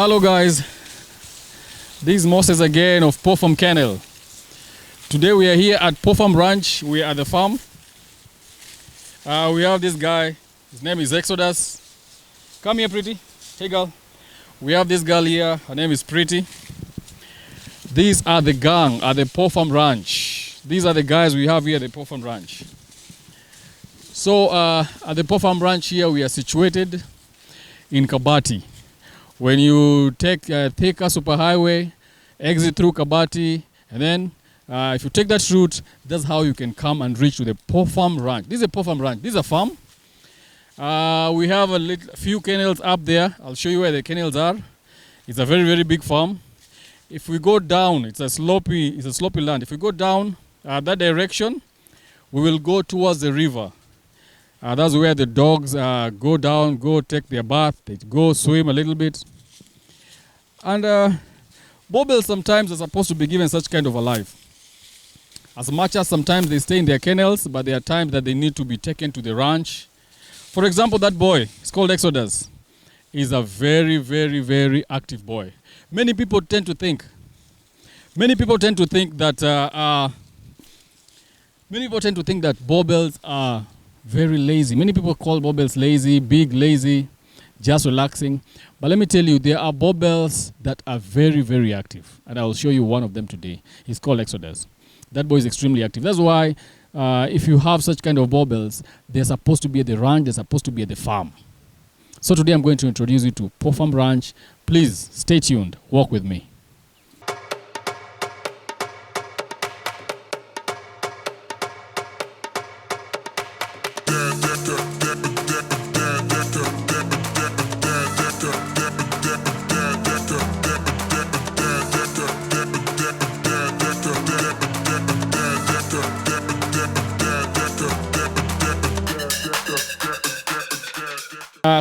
Hello guys, this is Moses again of Paw Farm Kennel. Today we are here at Paw Ranch. We are at the farm. We have this guy, his name is Exodus. Come here, Pretty. Hey girl. We have this girl here, her name is Pretty. These are the gang at the Paw Ranch. These are the guys we have here at the Paw Ranch. So at the Paw Ranch here we are situated in Kabati. When you take Thika Superhighway, exit through Kabati, and then if you take that route, that's how you can come and reach to the Paw Ranch. This is a Paw Ranch. This is a farm. We have a few kennels up there. I'll show you where the kennels are. It's a very, very big farm. If we go down, it's a slopy land. If we go down that direction, we will go towards the river. That's where the dogs go down, go take their bath, they go swim a little bit. And Boerboels sometimes are supposed to be given such kind of a life. As much as sometimes they stay in their kennels, but there are times that they need to be taken to the ranch. For example, that boy, he's called Exodus. He's a very, very, very active boy. Many people tend to think that Boerboels are very lazy. Many people call Boerboels lazy, big, lazy, just relaxing. But let me tell you, there are Boerboels that are very, very active. And I will show you one of them today. He's called Exodus. That boy is extremely active. That's why if you have such kind of Boerboels, they're supposed to be at the ranch, they're supposed to be at the farm. So today I'm going to introduce you to Paw Ranch. Please stay tuned. Walk with me.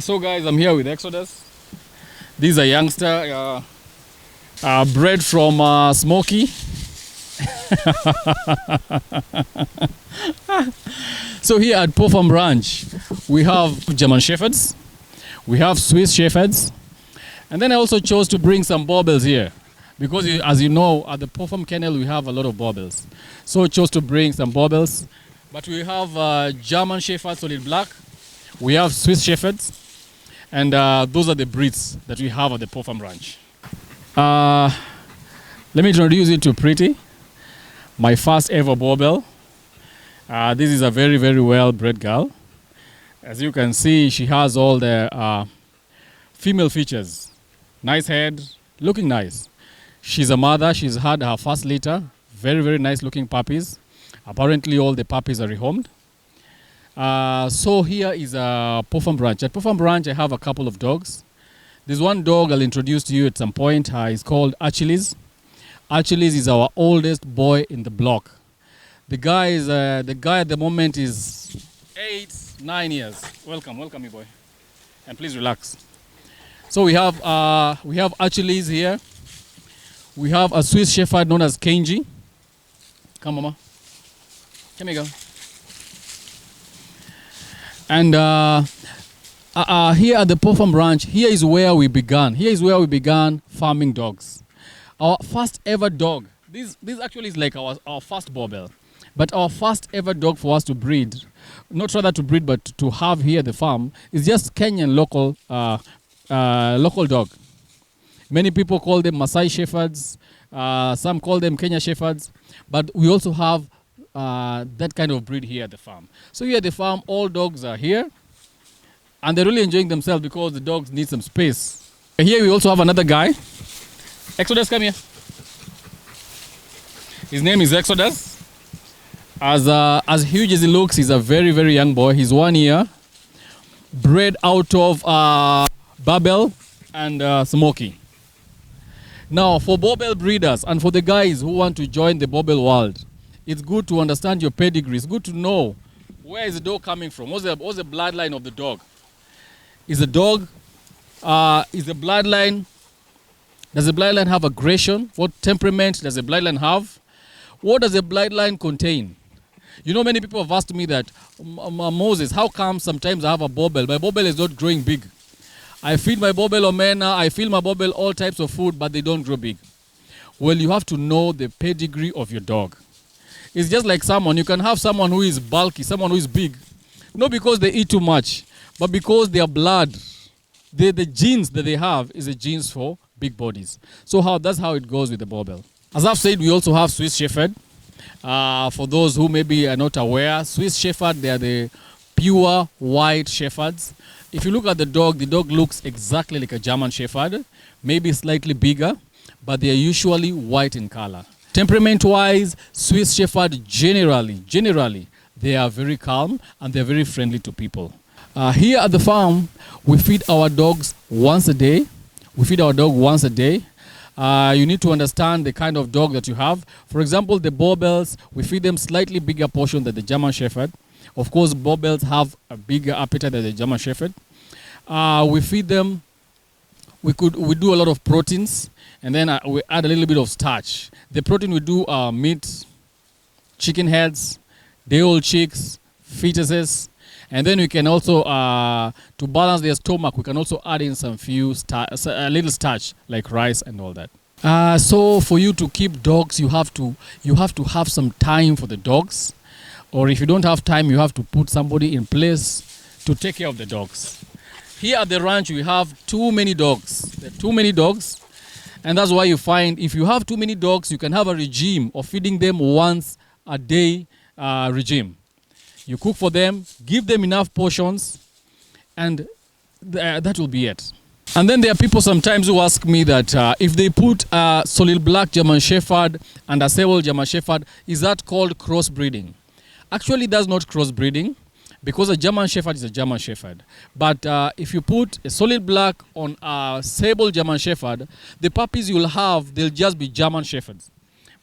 So guys, I'm here with Exodus. This is a youngster bred from Smoky. So here at Paw Ranch, we have German Shepherds, we have Swiss Shepherds, and then I also chose to bring some Boerboels here because, as you know, at the Paw Kennel we have a lot of Boerboels. So I chose to bring some Boerboels. But we have German Shepherds solid black, we have Swiss Shepherds, and those are the breeds that we have at the Paw Ranch. Let me introduce you to Pretty, my first ever Boerboel. This is a very, very well bred girl. As you can see, she has all the female features. Nice head, looking nice. She's a mother, she's had her first litter. Very, very nice looking puppies. Apparently all the puppies are rehomed. So here is a Paw Ranch. At Paw Ranch I have a couple of dogs. There's one dog I'll introduce to you at some point. He's called Achilles. Achilles is our oldest boy in the block. The guy at the moment is 9 years. Welcome, me boy. And please relax. So we have Achilles here. We have a Swiss Shepherd known as Kenji. Come, mama. Come here, girl. And here at the Paw Ranch, here is where we began. Here is where we began farming dogs. Our first ever dog. This actually is like our first Boerboel. But our first ever dog for us to breed, not rather to breed, but to have here at the farm, is just Kenyan local dog. Many people call them Maasai Shepherds. Some call them Kenyan Shepherds. But we also have that kind of breed here at the farm. So here at the farm, all dogs are here. And they're really enjoying themselves because the dogs need some space. Here we also have another guy. Exodus, come here. His name is Exodus. As huge as he looks, he's a very, very young boy. He's 1 year. Bred out of Boerboel and Smoky. Now, for Boerboel breeders and for the guys who want to join the Boerboel world, it's good to understand your pedigree. It's good to know where is the dog coming from. What's the bloodline of the dog? Is the bloodline, does the bloodline have aggression? What temperament does the bloodline have? What does the bloodline contain? You know, many people have asked me that, Moses, how come sometimes I have a Boerboel? My Boerboel is not growing big. I feed my Boerboel omena, I feed my Boerboel all types of food, but they don't grow big. Well, you have to know the pedigree of your dog. It's just like someone, you can have someone who is bulky, someone who is big, not because they eat too much, but because their blood, the genes that they have is the genes for big bodies. So that's how it goes with the Boerboel. As I've said, we also have Swiss Shepherd. For those who maybe are not aware, Swiss Shepherd, they are the pure white shepherds. If you look at the dog looks exactly like a German Shepherd, maybe slightly bigger, but they are usually white in color. Temperament-wise, Swiss Shepherd generally, they are very calm and they're very friendly to people. Here at the farm, we feed our dogs once a day. We feed our dog once a day. You need to understand the kind of dog that you have. For example, the Boerboels, we feed them slightly bigger portion than the German Shepherd. Of course, Boerboels have a bigger appetite than the German Shepherd. We feed them, we do a lot of proteins, and then we add a little bit of starch. The protein we do meat, chicken heads, day-old chicks, fetuses, and then we can also, to balance their stomach, we can also add in a little starch like rice and all that. So for you to keep dogs, you have to have some time for the dogs, or if you don't have time, you have to put somebody in place to take care of the dogs. Here at the ranch, we have too many dogs. There are too many dogs, and that's why you find if you have too many dogs, you can have a regime of feeding them once a day regime. You cook for them, give them enough portions, and that will be it. And then there are people sometimes who ask me that if they put a solid black German Shepherd and a sable German Shepherd, is that called crossbreeding? Actually, that's not crossbreeding, because a German Shepherd is a German Shepherd. But if you put a solid black on a sable German Shepherd, the puppies you'll have, they'll just be German Shepherds.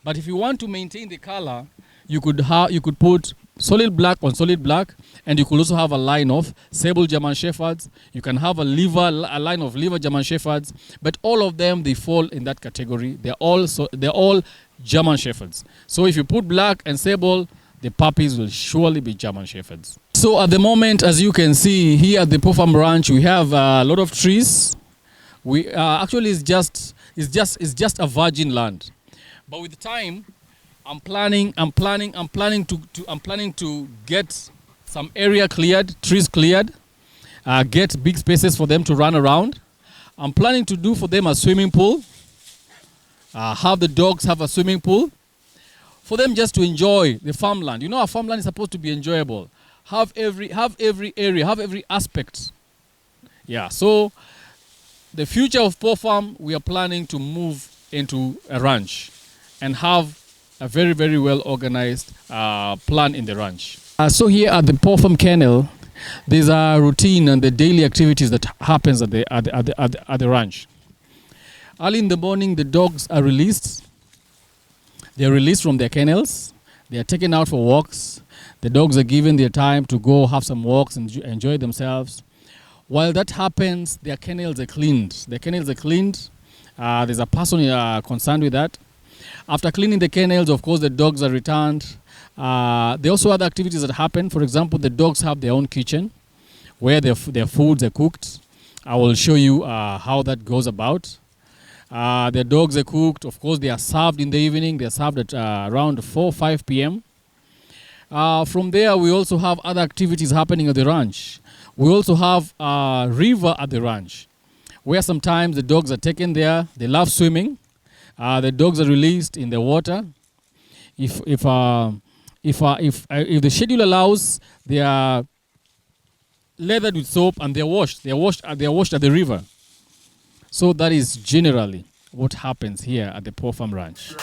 But if you want to maintain the color, you could put solid black on solid black, and you could also have a line of sable German Shepherds. You can have a line of liver German Shepherds, but all of them, they fall in that category. They're all German Shepherds. So if you put black and sable, the puppies will surely be German Shepherds. So at the moment, as you can see here at the Paw Farm Ranch, we have a lot of trees. We actually it's just a virgin land, but with time, I'm planning to get some area cleared, trees cleared, get big spaces for them to run around. I'm planning to do for them a swimming pool, have the dogs have a swimming pool, for them just to enjoy the farmland. You know, our farmland is supposed to be enjoyable. Have every area, have every aspect. Yeah, so the future of Paw Farm, we are planning to move into a ranch and have a very, very well organized plan in the ranch. So here at the Paw Farm Kennel, there's a routine and the daily activities that happens at the ranch. Early in the morning, the dogs are released. They are released from their kennels. They are taken out for walks. The dogs are given their time to go have some walks and enjoy themselves. While that happens, their kennels are cleaned. Their kennels are cleaned. There's a person concerned with that. After cleaning the kennels, of course, the dogs are returned. There are also other activities that happen. For example, the dogs have their own kitchen where their foods are cooked. I will show you how that goes about. Their dogs are cooked. Of course, they are served in the evening. They are served at around 4 or 5 p.m. From there, we also have other activities happening at the ranch. We also have a river at the ranch where sometimes the dogs are taken there. They love swimming. The dogs are released in the water. If the schedule allows, they are lathered with soap and they're washed. They're washed at the river. So that is generally what happens here at the Paw Farm Ranch.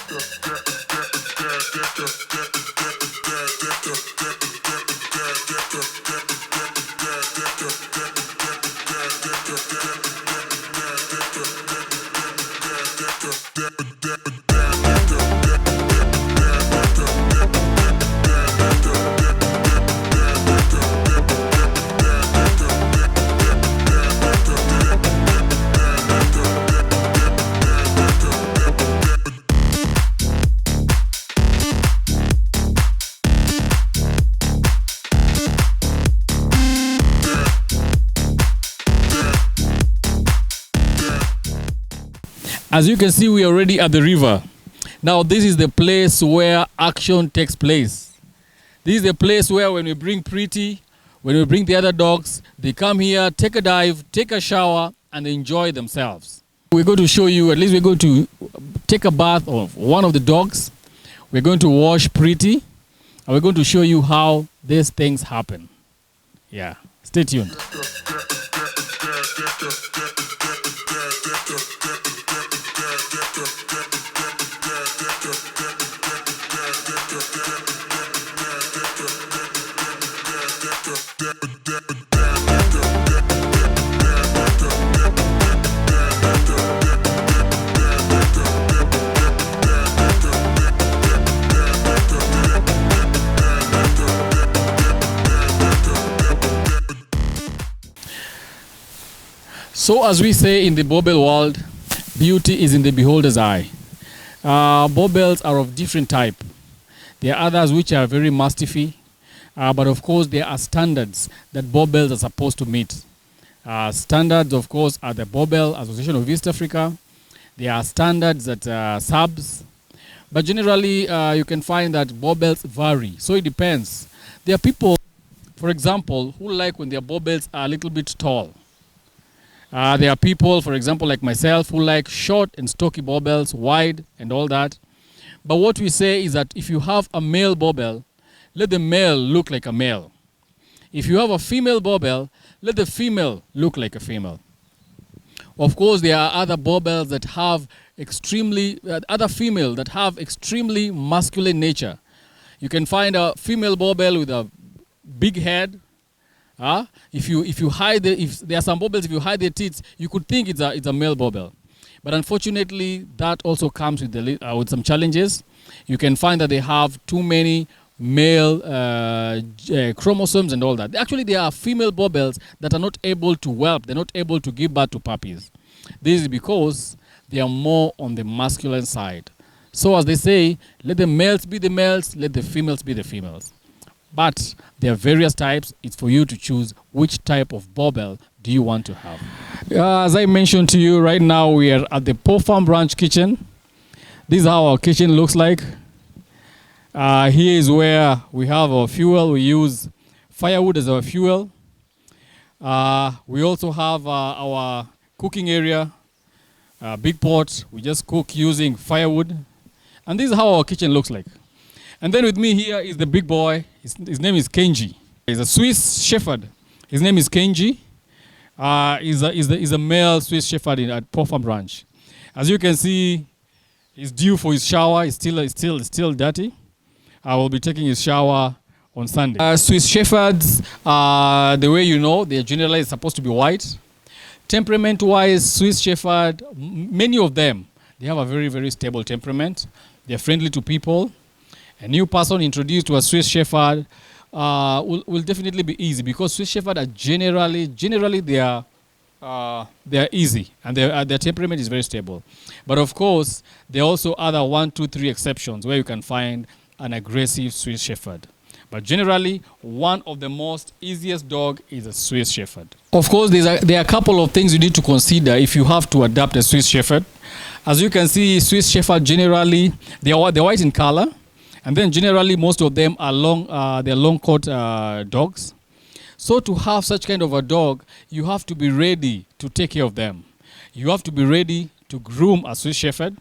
As you can see, we are already at the river. Now, this is the place where action takes place. This is the place where when we bring Pretty, when we bring the other dogs, they come here, take a dive, take a shower, and enjoy themselves. We're going to show you, at least we're going to take a bath of one of the dogs. We're going to wash Pretty, and we're going to show you how these things happen. Yeah, stay tuned. So as we say in the Boerboel world, beauty is in the beholder's eye. Boerboels are of different type. There are others which are very mastiffy, but of course there are standards that Boerboels are supposed to meet. Standards, of course, are the Boerboel Association of East Africa. There are standards that subs, but generally you can find that Boerboels vary. So it depends. There are people, for example, who like when their Boerboels are a little bit tall. There are people, for example, like myself, who like short and stocky Boerboels, wide and all that. But what we say is that if you have a male Boerboel, let the male look like a male. If you have a female Boerboel, let the female look like a female. Of course, there are other Boerboels that have other female that have extremely masculine nature. You can find a female Boerboel with a big head. If you hide if there are some Boerboels, if you hide their teeth, you could think it's a male Boerboel. But unfortunately, that also comes with some challenges. You can find that they have too many male chromosomes and all that. Actually, there are female Boerboels that are not able to whelp. They're not able to give birth to puppies. This is because they are more on the masculine side. So as they say, let the males be the males, let the females be the females. But there are various types. It's for you to choose which type of Boerboel do you want to have. As I mentioned to you, right now we are at the Paw Farm Ranch kitchen. This is how our kitchen looks like. Here is where we have our fuel. We use firewood as our fuel. We also have our cooking area, big pot. We just cook using firewood. And this is how our kitchen looks like. And then with me here is the big boy. His name is Kenji. He's a Swiss Shepherd. His name is Kenji. He's a male Swiss Shepherd at Paw Farm Ranch. As you can see, he's due for his shower. He's still dirty. I will be taking his shower on Sunday. Swiss Shepherds, the way you know, they're generally supposed to be white. Temperament-wise, Swiss Shepherd, many of them, they have a very, very stable temperament. They're friendly to people. A new person introduced to a Swiss Shepherd will definitely be easy, because Swiss Shepherd are generally they are easy, and their temperament is very stable. But of course, there are also other 1, 2, 3 exceptions where you can find an aggressive Swiss Shepherd. But generally, one of the most easiest dog is a Swiss Shepherd. Of course, there are a couple of things you need to consider if you have to adopt a Swiss Shepherd. As you can see, Swiss Shepherd generally, they're white in color. And then generally, most of them are they're long-coat dogs. So to have such kind of a dog, you have to be ready to take care of them. You have to be ready to groom a Swiss Shepherd,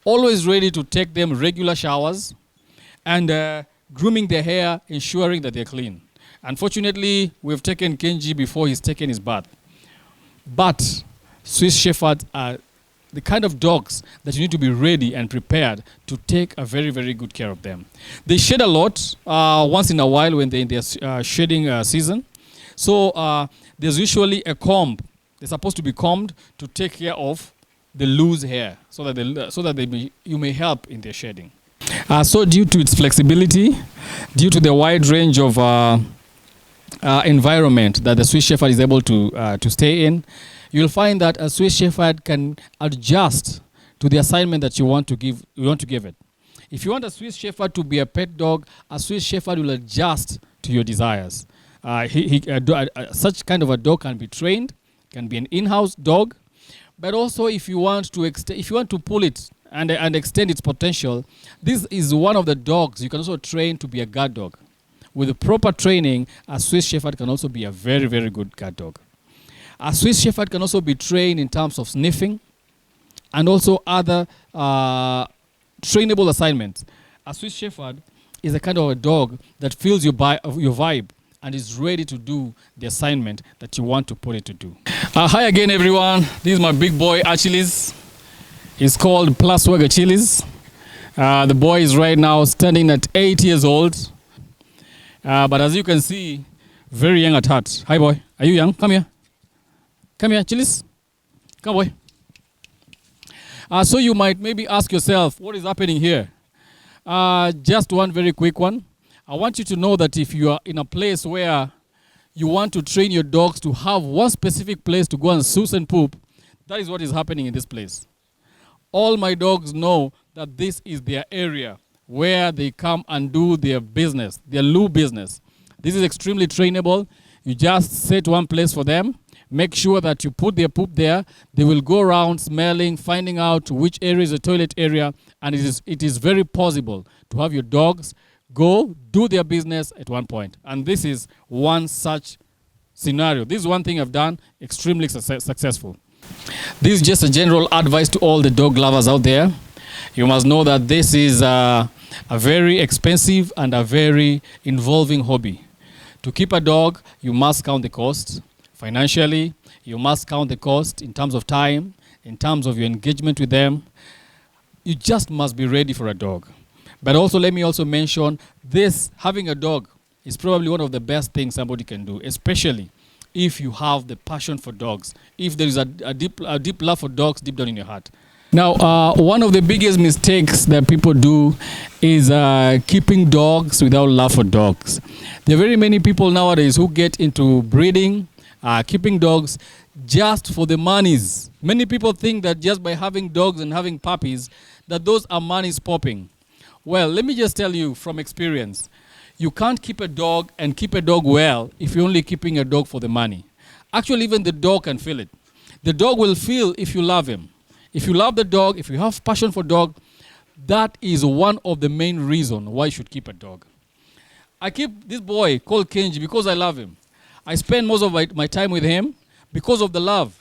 always ready to take them regular showers, and grooming their hair, ensuring that they're clean. Unfortunately, we've taken Kenji before he's taken his bath. But Swiss Shepherds are the kind of dogs that you need to be ready and prepared to take a very, very good care of them. They shed a lot once in a while when they're in their shedding season. So there's usually a comb. They're supposed to be combed to take care of the loose hair so that you may help in their shedding. So due to its flexibility, due to the wide range of environment that the Swiss Shepherd is able to stay in, you'll find that a Swiss Shepherd can adjust to the assignment that you want to give it. If you want a Swiss Shepherd to be a pet dog, a Swiss Shepherd will adjust to your desires. Such kind of a dog can be trained, can be an in-house dog, But also, if you want to pull it and extend its potential, this is one of the dogs you can also train to be a guard dog. With the proper training, a Swiss Shepherd can also be a very, very good guard dog. A Swiss Shepherd can also be trained in terms of sniffing and also other trainable assignments. A Swiss Shepherd is a kind of a dog that feels your vibe and is ready to do the assignment that you want to put it to do. Hi again, everyone. This is my big boy, Achilles. He's called Plaswag Achilles. The boy is right now standing at 8 years old. But as you can see, very young at heart. Hi, boy. Are you young? Come here. Come here, Achilles. Come, boy. So you might maybe ask yourself, what is happening here? Just one very quick one. I want you to know that if you are in a place where you want to train your dogs to have one specific place to go and souse and poop, that is what is happening in this place. All my dogs know that this is their area where they come and do their business, their loo business. This is extremely trainable. You just set one place for them. Make sure that you put their poop there. They will go around smelling, finding out which area is the toilet area, and it is very possible to have your dogs go do their business at one point. And this is one such scenario. This is one thing I've done extremely successful. This is just a general advice to all the dog lovers out there. You must know that this is a very expensive and a very involving hobby. To keep a dog, you must count the cost. Financially, you must count the cost in terms of time, in terms of your engagement with them. You just must be ready for a dog. But also, let me also mention this, having a dog is probably one of the best things somebody can do, especially if you have the passion for dogs, if there is a deep love for dogs deep down in your heart. Now, one of the biggest mistakes that people do is keeping dogs without love for dogs. There are very many people nowadays who get into breeding, keeping dogs just for the monies. Many people think that just by having dogs and having puppies, that those are monies popping. Well, let me just tell you from experience, you can't keep a dog and keep a dog well if you're only keeping a dog for the money. Actually, even the dog can feel it. The dog will feel if you love him. If you love the dog, if you have passion for dog, that is one of the main reasons why you should keep a dog. I keep this boy called Kenji because I love him. I spend most of my time with him because of the love.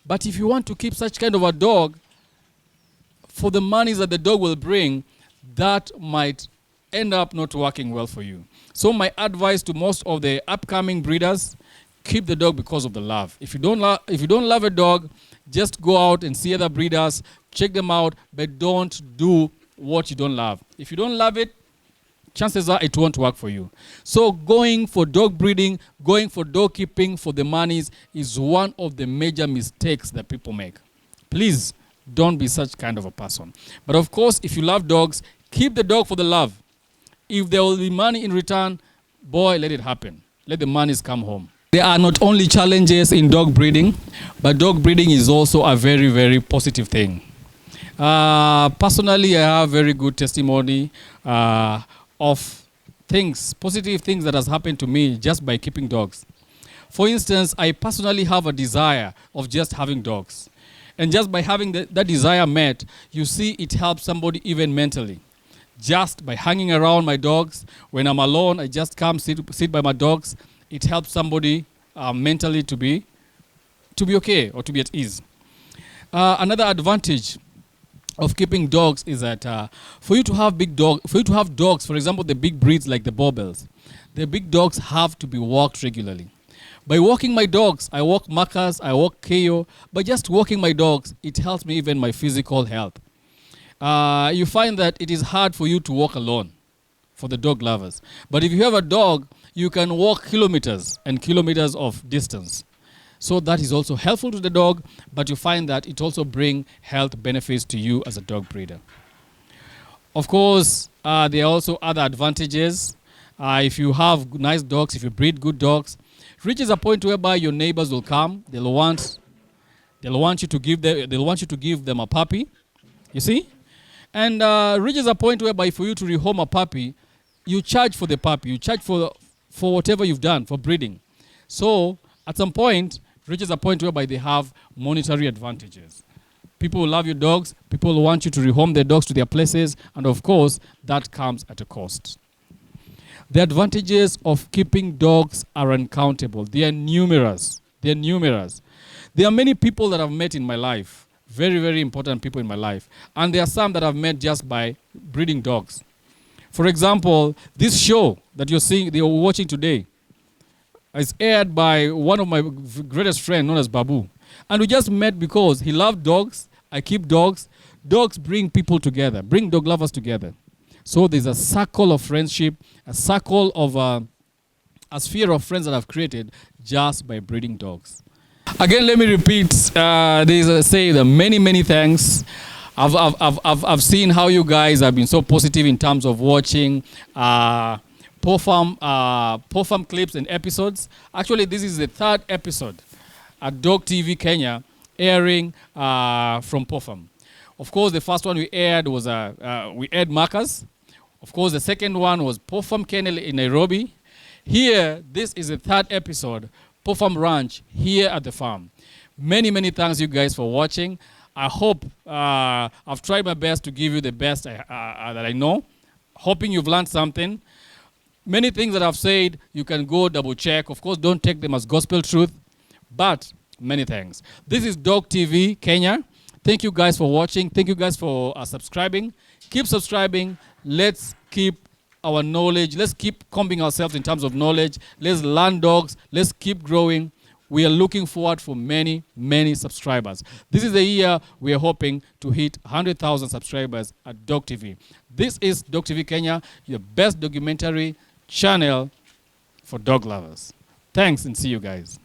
But if you want to keep such kind of a dog for the monies that the dog will bring, that might end up not working well for you. So my advice to most of the upcoming breeders, keep the dog because of the love. If you don't love a dog, just go out and see other breeders, check them out, but don't do what you don't love. If you don't love it, chances are it won't work for you. So going for dog breeding, going for dog keeping for the monies is one of the major mistakes that people make. Please don't be such kind of a person. But of course, if you love dogs, keep the dog for the love. If there will be money in return, boy, let it happen. Let the monies come home. There are not only challenges in dog breeding, but dog breeding is also a very, very positive thing. Personally, I have very good testimony of positive things that has happened to me just by keeping dogs. For instance, I personally have a desire of just having dogs. And just by having that desire met, you see it helps somebody even mentally. Just by hanging around my dogs, when I'm alone, I just come sit by my dogs. It helps somebody mentally to be okay or to be at ease. Another advantage of keeping dogs is that for you to have dogs, for example, the big breeds like the Boerboels, the big dogs have to be walked regularly. By walking my dogs, I walk Marcus, I walk Keo. By just walking my dogs, it helps me even my physical health. You find that it is hard for you to walk alone, for the dog lovers. But if you have a dog, you can walk kilometers and kilometers of distance. So that is also helpful to the dog, but you find that it also brings health benefits to you as a dog breeder. Of course, there are also other advantages. If you have nice dogs, if you breed good dogs, it reaches a point whereby your neighbors will come. They'll want you to give them a puppy. You see? And reaches a point whereby for you to rehome a puppy, you charge for the puppy. You charge for whatever you've done for breeding. So at some point, reaches a point whereby they have monetary advantages. People will love your dogs, people will want you to rehome their dogs to their places, and of course, that comes at a cost. The advantages of keeping dogs are uncountable. They are numerous. They are numerous. There are many people that I've met in my life, very, very important people in my life, and there are some that I've met just by breeding dogs. For example, this show that you're watching today, is aired by one of my greatest friends, known as Babu. And we just met because he loved dogs. I keep dogs. Dogs bring people together, bring dog lovers together. So there's a circle of friendship, a circle of a sphere of friends that I've created just by breeding dogs. Again, let me repeat, the many, many thanks. I've seen how you guys have been so positive in terms of watching Paw Farm clips and episodes. Actually, this is the 3rd episode at Dog TV Kenya, airing from Paw Farm. Of course, the first one we aired was we aired Marcus. Of course, the second one was Paw Farm Kennel in Nairobi. Here, this is the 3rd episode, Paw Farm Ranch, here at the farm. Many, many thanks you guys for watching. I hope I've tried my best to give you the best that I know. Hoping you've learned something. Many things that I've said, you can go double check. Of course, don't take them as gospel truth, but many thanks. This is Dog TV Kenya. Thank you guys for watching. Thank you guys for subscribing. Keep subscribing. Let's keep our knowledge. Let's keep combing ourselves in terms of knowledge. Let's learn dogs. Let's keep growing. We are looking forward for many, many subscribers. This is the year we are hoping to hit 100,000 subscribers at Dog TV. This is Dog TV Kenya, your best documentary channel for dog lovers. Thanks and see you guys.